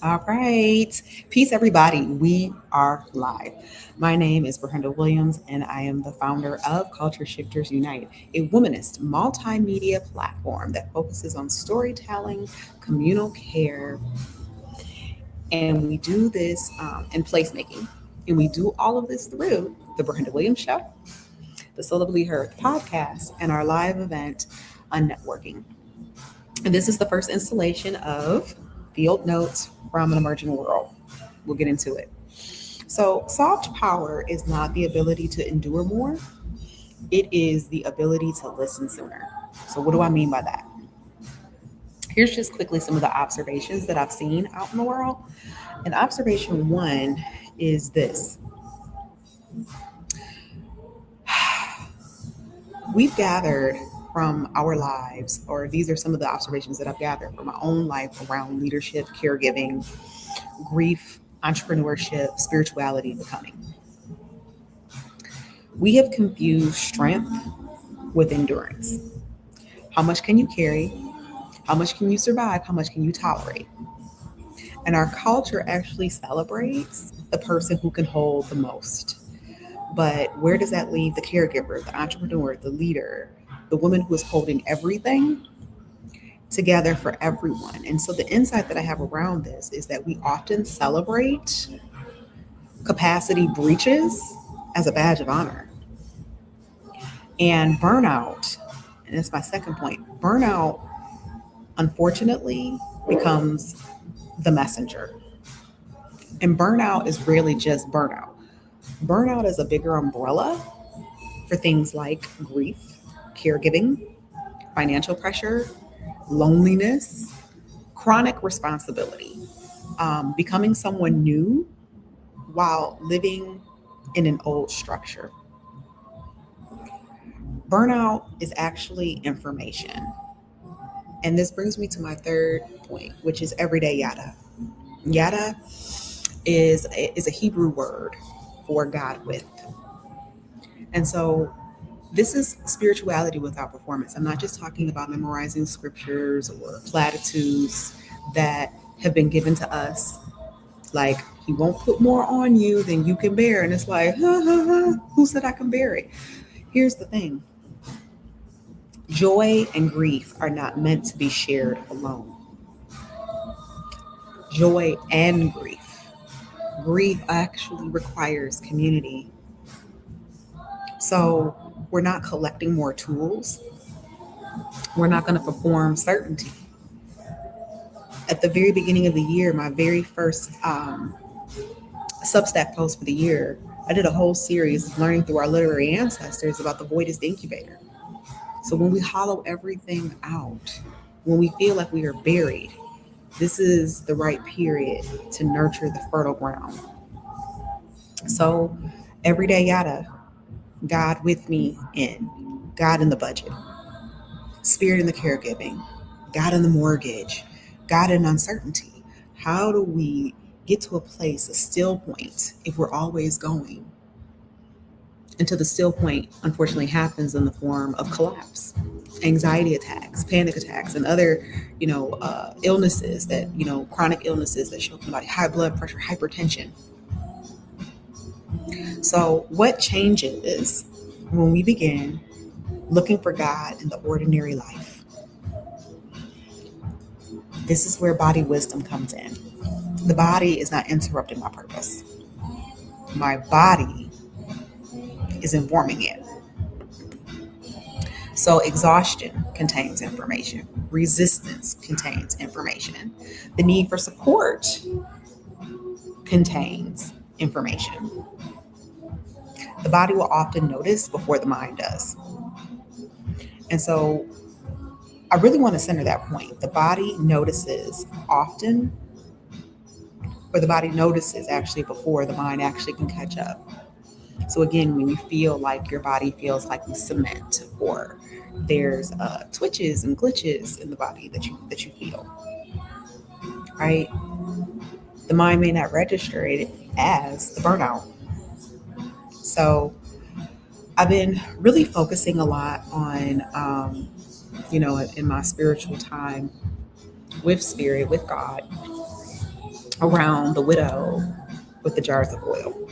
All right. Peace, everybody. We are live. My name is Brenda Williams, and I am the founder of Culture Shifters Unite, a womanist multimedia platform that focuses on storytelling, communal care, and we do this in placemaking. And we do all of this through the Brenda Williams Show, the Celebrity Heard podcast, and our live event on networking. And this is the first installation of Field Notes from an Emerging World. We'll get into it. So, soft power is not the ability to endure more, it is the ability to listen sooner. So, what do I mean by that? Here's just quickly some of the observations that I've seen out in the world. And observation one is this: we've gathered from our lives, or these are some of the observations that I've gathered from my own life around leadership, caregiving, grief, entrepreneurship, spirituality, becoming. We have confused strength with endurance. How much can you carry? How much can you survive? How much can you tolerate? And our culture actually celebrates the person who can hold the most. But where does that leave the caregiver, the entrepreneur, the leader, the woman who is holding everything together for everyone? And so the insight that I have around this is that we often celebrate capacity breaches as a badge of honor. And burnout, and that's my second point, burnout unfortunately becomes the messenger. And burnout is really just burnout. Burnout is a bigger umbrella for things like grief, caregiving, financial pressure, loneliness, chronic responsibility, becoming someone new while living in an old structure. Burnout is actually information. And this brings me to my third point, which is everyday yada. Yada is a Hebrew word for God with. And so this is spirituality without performance. I'm not just talking about memorizing scriptures or platitudes that have been given to us, like, he won't put more on you than you can bear. And it's like, who said I can bear it? Here's the thing: joy and grief are not meant to be shared alone. Joy and grief. Grief actually requires community. So we're not collecting more tools. We're not going to perform certainty. At the very beginning of the year, my very first Substack post for the year, I did a whole series of learning through our literary ancestors about the void is the incubator. So when we hollow everything out, when we feel like we are buried, this is the right period to nurture the fertile ground. So everyday yada, God with me in, God in the budget, spirit in the caregiving, God in the mortgage, God in uncertainty. How do we get to a place, a still point, if we're always going? Until the still point, unfortunately, happens in the form of collapse, anxiety attacks, panic attacks, and other, illnesses that, chronic illnesses that show up in the body, high blood pressure, hypertension. So what changes when we begin looking for God in the ordinary life? This is where body wisdom comes in. The body is not interrupting my purpose. My body is informing it. So exhaustion contains information. Resistance contains information. The need for support contains information. The body will often notice before the mind does. And so I really want to center that point. The body notices often, or the body notices actually before the mind actually can catch up. So again, when you feel like your body feels like cement, or there's twitches and glitches in the body that you feel, right? The mind may not register it as the burnout. So I've been really focusing a lot on, in my spiritual time with spirit, with God, around the widow with the jars of oil.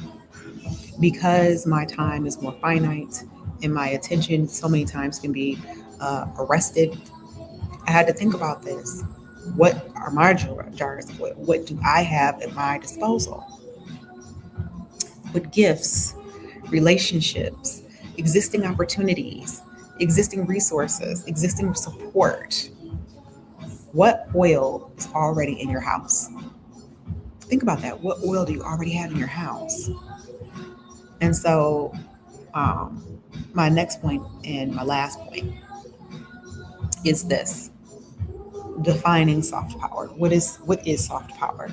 Because my time is more finite and my attention so many times can be arrested, I had to think about this. What are my jars of oil? What do I have at my disposal? What gifts, relationships, existing opportunities, existing resources, existing support? What oil is already in your house? Think about that. What oil do you already have in your house? And so, um, my next point and my last point is this: defining soft power. What is soft power?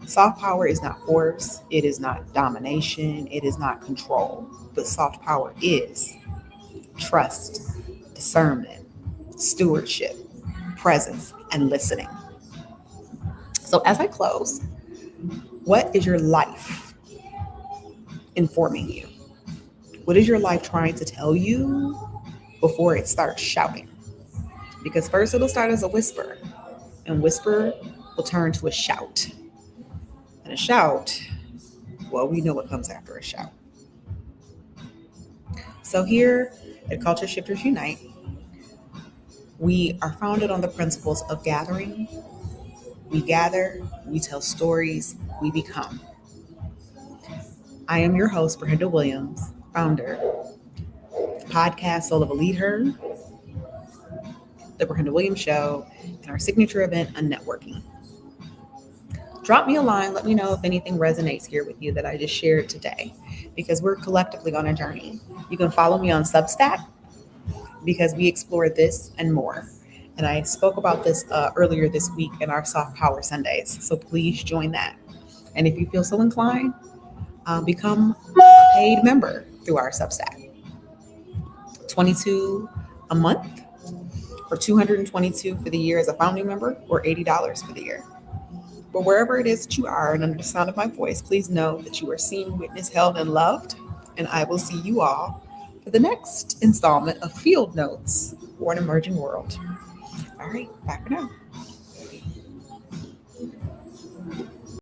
Soft power is not force, it is not domination, it is not control. But soft power is trust, discernment, stewardship, presence, and listening. So as I close, what is your life informing you? What is your life trying to tell you before it starts shouting? Because first it'll start as a whisper, and whisper will turn to a shout. And a shout, well, we know what comes after a shout. So here at Culture Shifters Unite, we are founded on the principles of gathering. We gather, we tell stories, we become. I am your host, Brenda Williams, founder, podcast Soul of a Leader, the Brenda Williams Show, and our signature event, Unnetworking. Drop me a line. Let me know if anything resonates here with you that I just shared today, because we're collectively on a journey. You can follow me on Substack because we explore this and more. And I spoke about this earlier this week in our Soft Power Sundays. So please join that. And if you feel so inclined, become a paid member through our Substack. $22 a month, or $222 for the year as a founding member, or $80 for the year. But wherever it is that you are and under the sound of my voice, please know that you are seen, witnessed, held, and loved. And I will see you all for the next installment of Field Notes for an Emerging World. All right, bye for now.